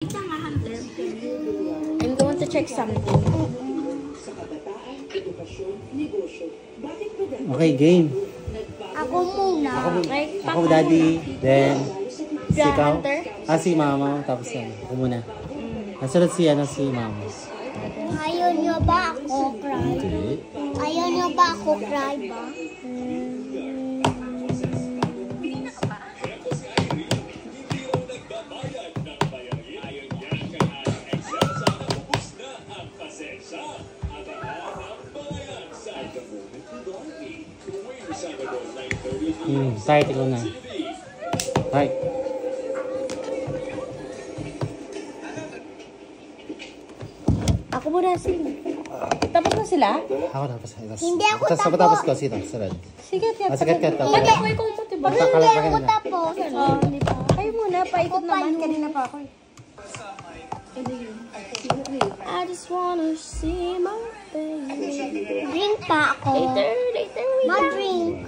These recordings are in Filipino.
I'm going to check something. Okay, game. Ako muna. Ako daddy, then si ikaw. Hunter? Si mama, tapos yan. Ako muna. Nasunod si mama. Ayaw niyo ba ako cry? Ayaw niyo ba ako cry ba? Start ko na. Right. Ako muna sila. Tapos na sila? Ako tapos. Hindi ako tapos. Tapos ko sila. Sarad. Sige, tiyak. Sigat ka tapos. Hindi ako ikaw mo, diba? Hindi ako tapos. Hindi pa. Kayo muna, paikot naman. Kanina pa ako eh. I just wanna see my baby. Drink pa ako. Later. Ma-drink.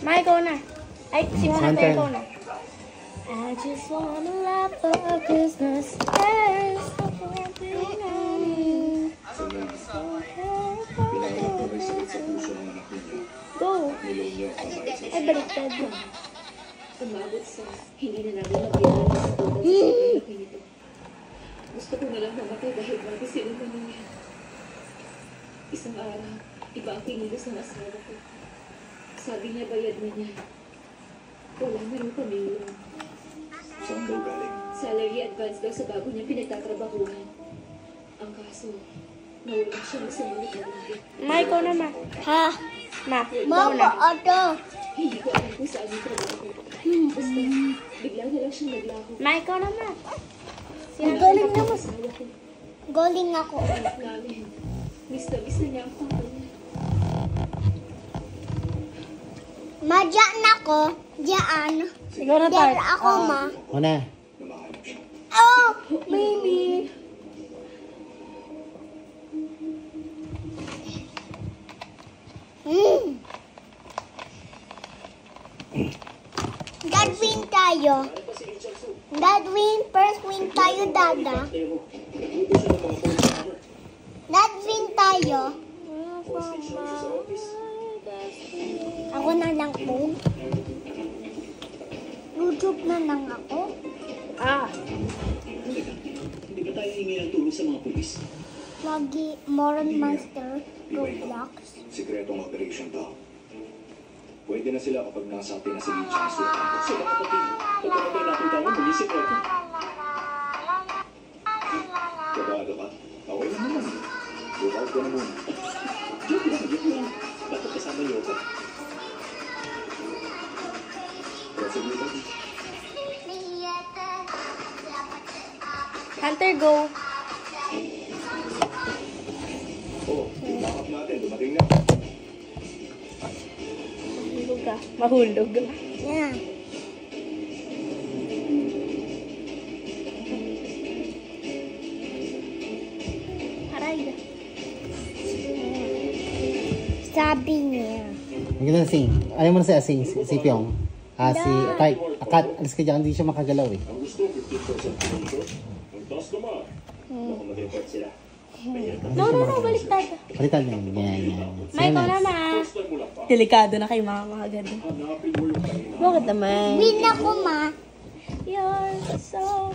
Ma, ikaw na. Ay, si Hunter, ikaw na. I just wanna laugh for Christmas. Yes. Go. Ay, baliktad. Umabot sa hindi na namin mabiyahan sa sobrang laki nito. Gusto ko na lang mamatay dahil bago sila niya. Isang araw, iba ang kinilos ng asawa ko. Sabi niya bayad na niya. Wala na rin pamilya. Saan daw galing? Salary advance daw sa bago niya pinagtatrabahuhan. Ang kaso, nawala siya ng sumunod na buhay. Ma, ikaw na, ma. Ha? Ma, ikaw na. Mama, ito. Hindi ko alam kung saan yung trabaho. Basta, bigla na lang siyang naglako. Ma, ikaw na, ma. Galing na mo. Asawa ko. Galing ako. Anak namin. Miss na niya ang papa niya. Madyan ako. Diyan. Ikaw na, Diyan Tart. ako, ma. Una. Namahanap siya. Oh, baby. Dad, win tayo. Dad, win. First win tayo, Dada. Dad, win tayo. Ako na lang po. YouTube na lang ako. Hindi ba tayo hingi ng tulong sa mga pulis? Lagi Moron Monster Roblox. Sikretong operation to. Pwede na sila kapag nasabi na si Lee Chansu. Sila kapatid. Pagkakabay natin tayo, muli sikreto. Kabado ka? Okay lang naman. Look out ka na muna. Joke lang. Dapat kasama niyo ako. Proceed tayo. Hunter, go. Yung backup natin, dumating na. Mahulog ka. Mahulog. Yeah. Aray. Sabi niya. Ang ganda sing. Alam mo na si Pyong. Si Akat. Alis ka dyan, hindi siya makagalaw eh. Ang gusto, 50% dito. Ang taas naman. Baka mag-report sila. No, baliktad. Palitan niya. Yan. Ma, ikaw na, ma. Delikado na kay mama agad. Bakit naman? Win ako, ma. You're so...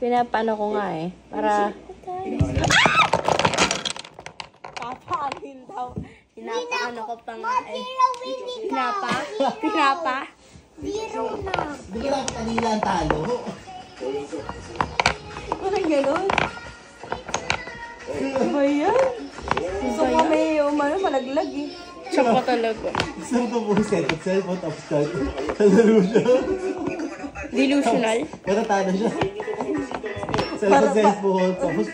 Pinapano ko nga eh. Para... Papaanin daw. Pinapaano ko pa nga eh. Pinapa? Zero na. Hindi ka lang kanila ang talo. Parang gano'n. Ano ba yan? Gusto ko may malaglag eh. Siya pa talaga. Saan ka po set? Cellphone tapos start. Kalaro siya. Delusional? Pero talo siya. Cellphone tapos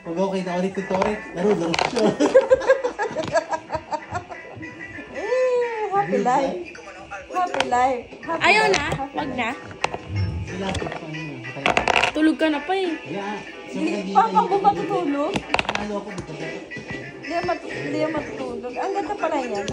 pag okay na ulit ito rin. Laro siya. Happy life. Ayaw na? Wag na? Tulog ka na pa eh. Papa ko matutulog? Ano ako dito? Hindi yan matutulog. Ang ganda pala yan.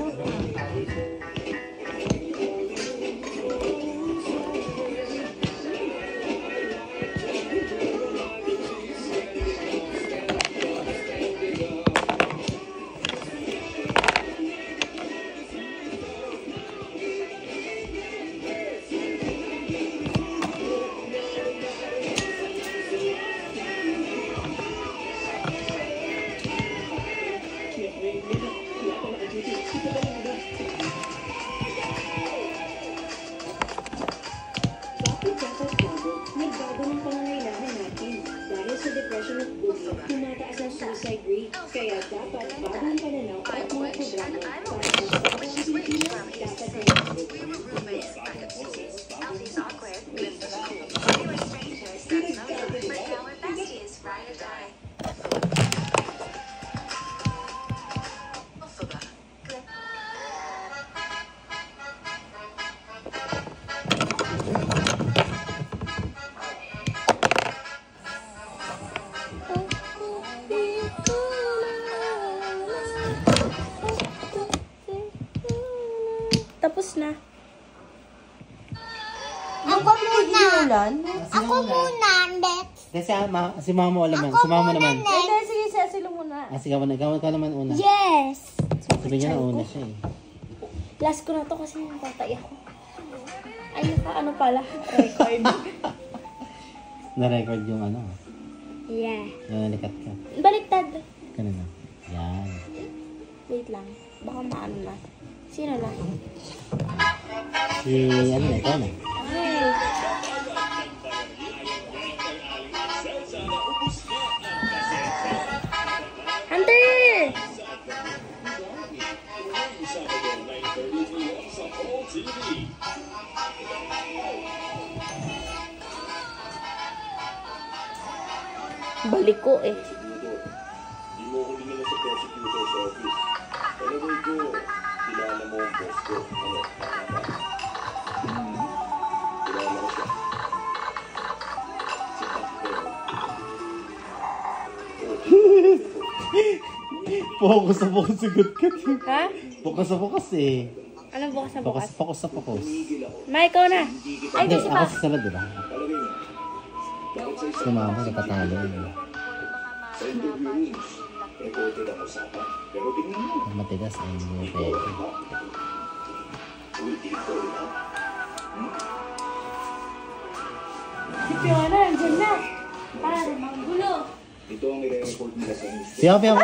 Ako muna. Ulan? Ako muna, next. Kasi si mama wala man. Si mama naman. Ay, sige, sila muna. Sige, ikaw naman una. Yes. Sabi niya na una siya eh. Last ko na to kasi tatay ako. Ay, ano pala? Record. Na-record yung ano. Yeah. Yung nalikat ka. Baliktad. Kanina. Yan. Wait lang. Baka maano na. Sino na? Si, ano na, ikaw na. Hey. Hunter! Balik ko eh. Di mo ko dinala sa prosecutor's office. Palagay ko, kilala mo ang boss ko. Ano, tama ba? Kilala ko siya. Si Pacquiao. Focus na focus sa good cut. Ha? Focus na focus eh. Anong bukas na Focus, bukas? focus na focus. Ma, ikaw na. Ay, Hindi, kasi ako pa. sa salad, diba? Palagay mo, bakit sa Si isang mama, napatalo. sa interview rooms, recorded ang usapan. Pero tingnan mo, Matigas ay hindi pwede. uy, ikaw na. Si Fiona, andyan na. Para manggulo. Ito ang i-record nila sa news. Piyaw, piyaw,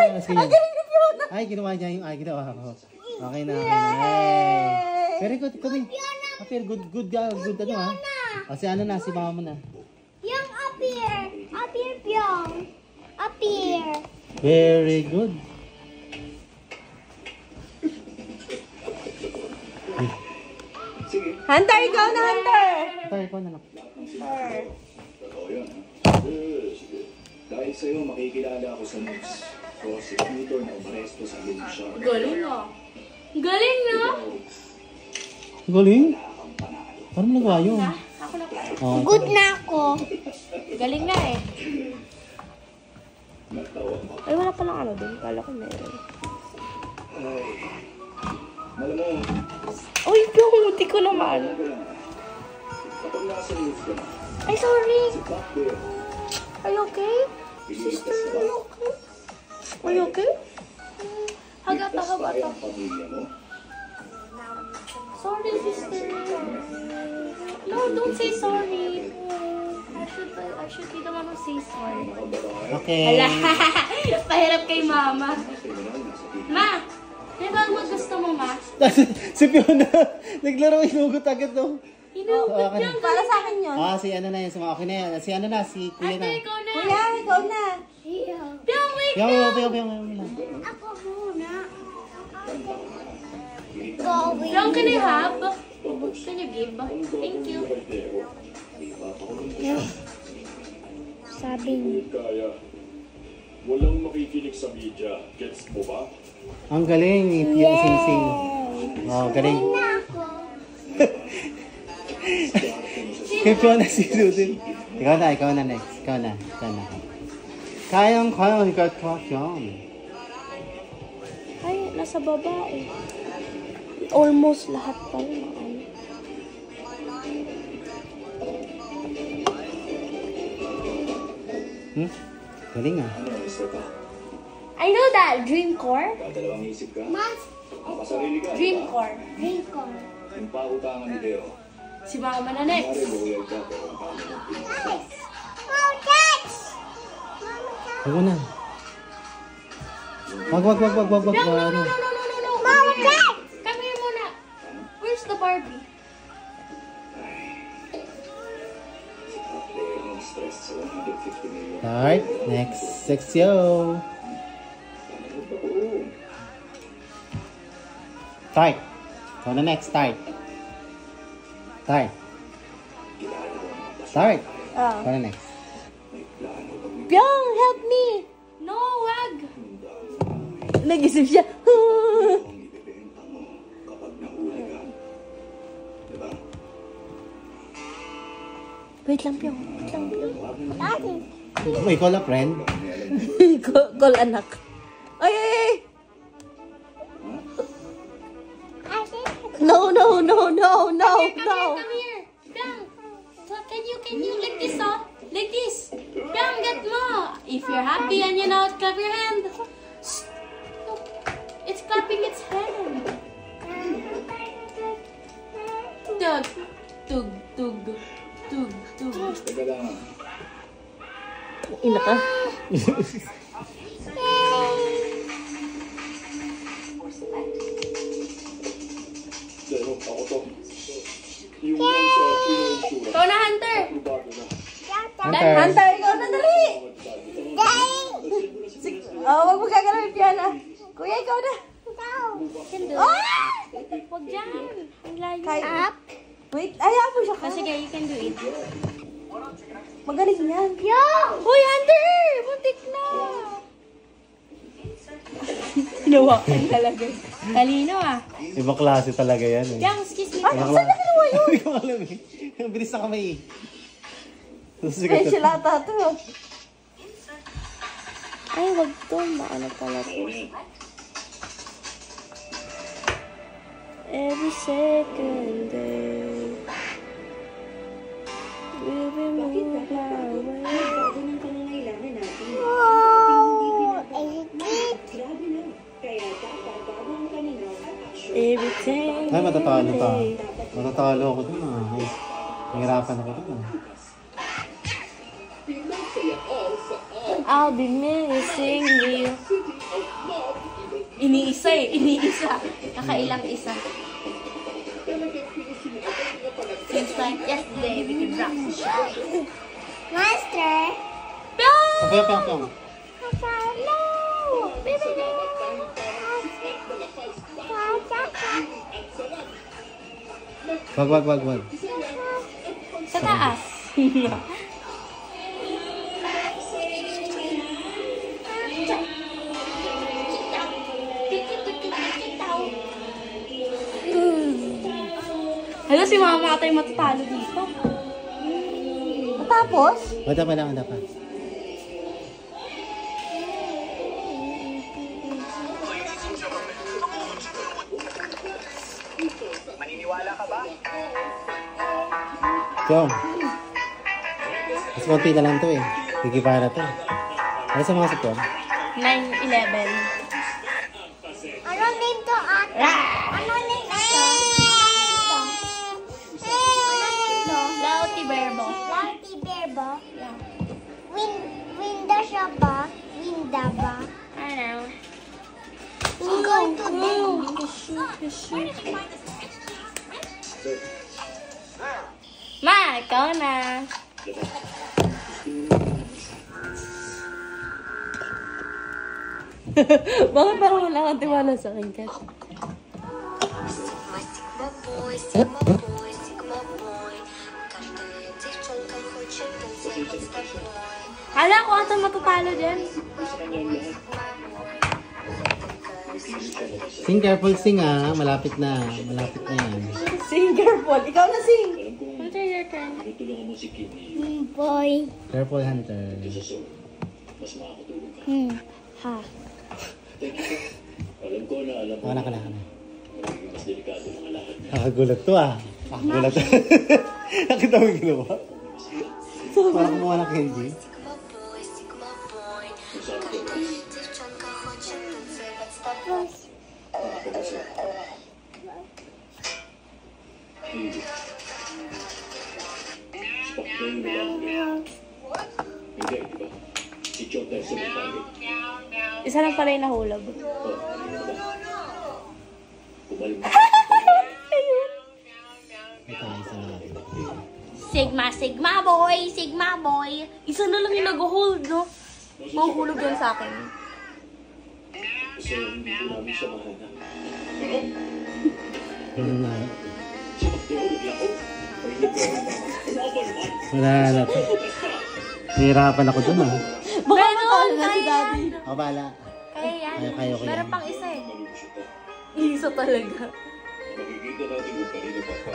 ay, ginawa niya yung, ginawa ko. Okay na, okay na. Hey. Very good, kami. Apir, good, ano ha. Kasi ano na, si mama mo na. Yung up here. Up here, Pyong. Up here. Very good. Sige, Hunter, ikaw na, Hunter. Tayo, ikaw na lang. totoo yun. Sige. Dahil sa'yo, makikilala ako sa news. Prosecutor na umaresto sa Lucia. Galing no? Galing no? Galing? Paano nagawa yun? Ako na pa. Oh, Good na ako. Galing nga eh. Ay, wala palang ano dun. Kala ko meron. Alam mo, Uy, yung hindi ko naman. kapag nasa news ka na, Ay, sorry. back there, Are you okay? ililigtas ka ba? Are you okay? Hagata ka ba Kaya ito? ang pamilya mo? Sorry, sister. No, don't say sorry. I should be the one who say sorry. okay. Hala, pahirap kay mama. Kriminal nasa tigil. Ma, di ba mo gusto mo, ma? Si Fiona, naglaro inugot agad no. Hinugot Okay. yung para sa akin yun. Si ano na yun, okay na yan. Si ano na, si kuya na. Ate, ikaw na. Kuya, ikaw na. Piang, wait Piyaw, lang. piyaw. Ako muna. Going. Piang, can I have? Can you give? Thank you. Sabi niya. Kaya, walang makikinig sa media. Gets mo ba? Ang galing ni Pia Sing-Sing. Oh, galing. Na ako. Kay Fiona si Rudin. Ikaw na next. Ikaw na. Kayang, ikaw yan. Ay, nasa baba eh. Almost lahat pa rin. Galing ah. Ano, Mr. Pa? I know that. Dream Core? Dadalawang isip ka? Mas. Makasarili ka, Dream di ba? Core. Drink ko. Yung pautangan ni Deo. Si mama na next. Pare, loyal ka, pero ang kami ng pinag Oh, Tex! Huwag mo na. Wag. No, Ano? no. Mama, Tex! Come here muna. Where's the Barbie? player ng stress sa 150 million. Start. Next. Seksyo. Start. Ikaw na next. Start. Ikaw na next. Pyong, help me! No, wag! Nag-isip siya. Ang ibibenta mo kapag nahuli ka. Diba? Wait lang, Pyong. May call a friend. Call anak. Ay! No. I think Come here. Pyong. Can you like this, oh? Like this. Piang, get mo. If you're happy and you know it, clap your hand. Shh. Look, it's clapping its hand. Tug, tug, tug, tug, tug. Teka lang. Ina ka. Pero ako to. Yung sa insurance. Ikaw na, Hunter. Bago na. Hunter. Ikaw na dali! Wag mo gagalawin, Fiona. Kuya, ikaw na. Can do. Huwag dyan. Ang layo. Up. Wait, ayaw mo siya ka. Oh, sige, you can do it. Magaling yan. Hoy, Hunter! Muntik na! Hinawakan talaga. Talino ah. Ibang klase talaga yan eh. Yang, excuse me. Ibang klase. Hindi ko alam eh. Ang bilis na kamay eh. Ay, sila ata ito. Ay, wag to. Maano pala to. Every second day we'll be moving away. Gagawin ka na kailangan natin. Grabe na. Kaya dapat gagawin ka na Everything. Ay, matatalo ka. Matatalo ako dun ah. Ay, nahirapan ako dun ah. I'll be missing you. Iniisa eh. Iniisa. Kakailang isa. Seems like yesterday we could rock the show. Master. Piyong. Hello. Wag. Sa taas. Hala, si mama ata yung matatalo dito. Tapos, Wala pa lang, Maniniwala ka ba? Piyong. Mas konti na lang to eh. Gigipara to. Ano sa mga sapyon? 9-11. Ano name to, ate? Ano name ito? Lauti Verbo. Lucky Bear ba? Yeah. Winda siya ba? Winda ba? I know. Go to them. Ma, ikaw na. Bakit parang wala kang tiwala sa akin, Kat? Hala ko ata matatalo dyan. Sing careful, sing ah. Malapit na yan. sing careful. Ikaw na sing. Hunter, your turn. Tutulungan mo si Kimi. Boy. Careful, Hunter. Sa so, mas makakatulong ka. Ha. Thank you. Alam ko na alam mo. Ako na. Magiging mas delikado ng lahat. Nakagulat to ah. Nakagulat to. Nakita mo yung ginawa? Parang kumuha ng candy. Hindi. Pakyayin mo lang. Hindi, di ba? I-choke tayo sa may target. Isa lang pala yung nahulog. Kumalim. Ito, isa na natin. Sigma boy! Sigma boy! Isa na lang yung nag-hold, no? Mahuhulog yan sa akin. Kasi hindi ko namin siya mahanap. Ano na? Si Mateo, bigla ko. Wala na to. Nahirapan ako dun ah. Baka matalo na si Daddy. Ako bala. Kaya yan. Kaya ko Meron yan. pang isa eh. Malusyo ka. Isa talaga. Makikita natin kung kanino pa pa.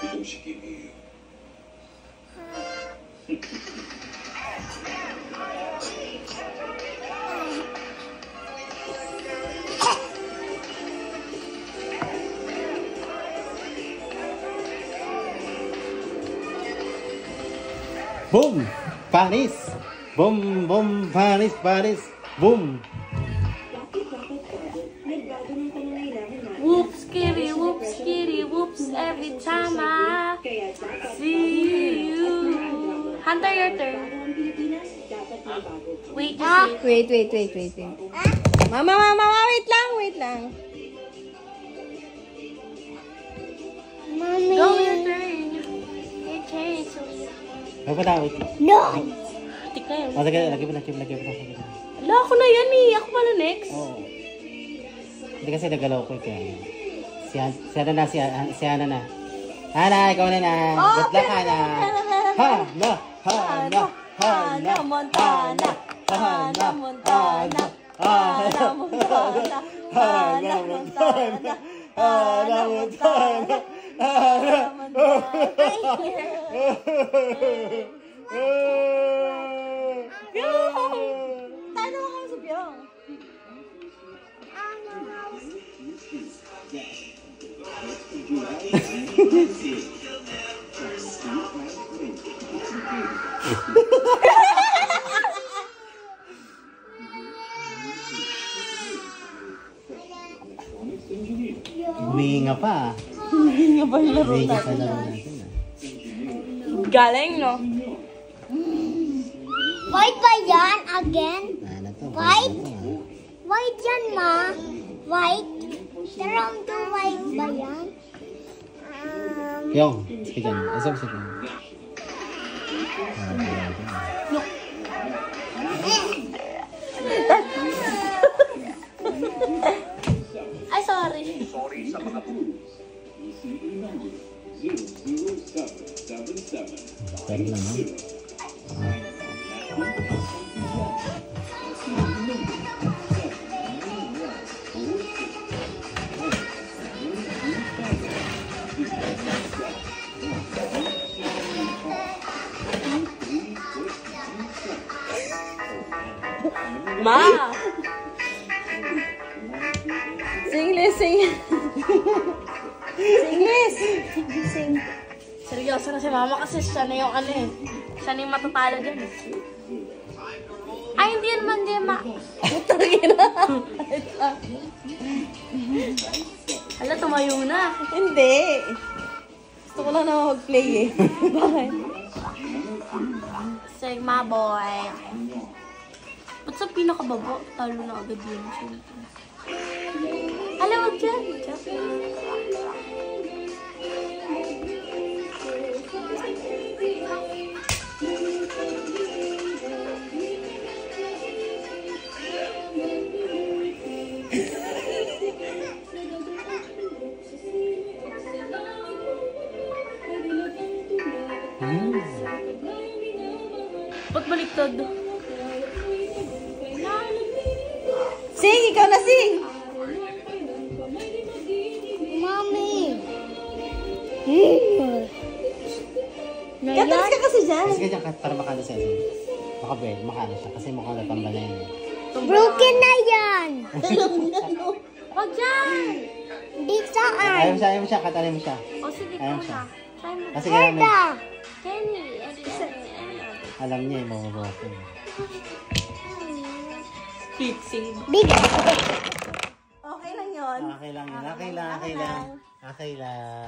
Itong si Kimi. Boom! Panis! Boom! Boom! Panis! Panis! Boom! Whoops, kitty, whoops, every time I see you. Hunter, your turn. Wait, just wait. Wait. Mama, wait lang. Mommy. Go, your turn. Your turn, sweet. Ay, wala. Wait. No. Tika yun. O, lagay mo. Ala, ako na yan eh. Ako pala next. Oo. Hindi kasi nagalaw ko kaya. Si Hana na. Hana, ikaw na na. Good luck, Hana. Hana. Hana Montana. Hana Montana. Hana Montana. Hana Montana. Hana Montana. Hana Tayo naman kami sa Byong. Huminga pa. Hindi nga ba yung laro Huminga pa natin? laro natin. Galing, no? White ba yan? Again? Ano to? White? White yan, ma. White? Round to white ba yan? Yung, sige dyan. Asap. Ay, sorry. Sorry sa mga po. ECE number 00777. Pero lang, no? Ma! Sing. Seryoso na si mama kasi siya na yung ano eh. Siya na yung matatalo dyan. Ay, hindi naman di ma. Hala, tumayo na. Hindi. Gusto ko lang na mag-play eh. Bakit? Sigma boy. Ba't sa pinakababa? Talo na agad yun. Hala, wag dyan. Ba't baliktad? Sing! Ikaw na sing! Mommy. Katalas ka kasi dyan. Sige dyan, para makano siya. Makano siya. Kasi mukhang natamba na yun. Broken na yan. Wag dyan! Di saan? Ayaw mo siya. Katalin mo siya. O sige, Ayaw ikaw siya. na. Try mo. Kasi kaya may... Herda. Kenny. Alam niya yung mababawa ko. Fixing. Big. Okay lang yun. Okay lang yun. Okay lang.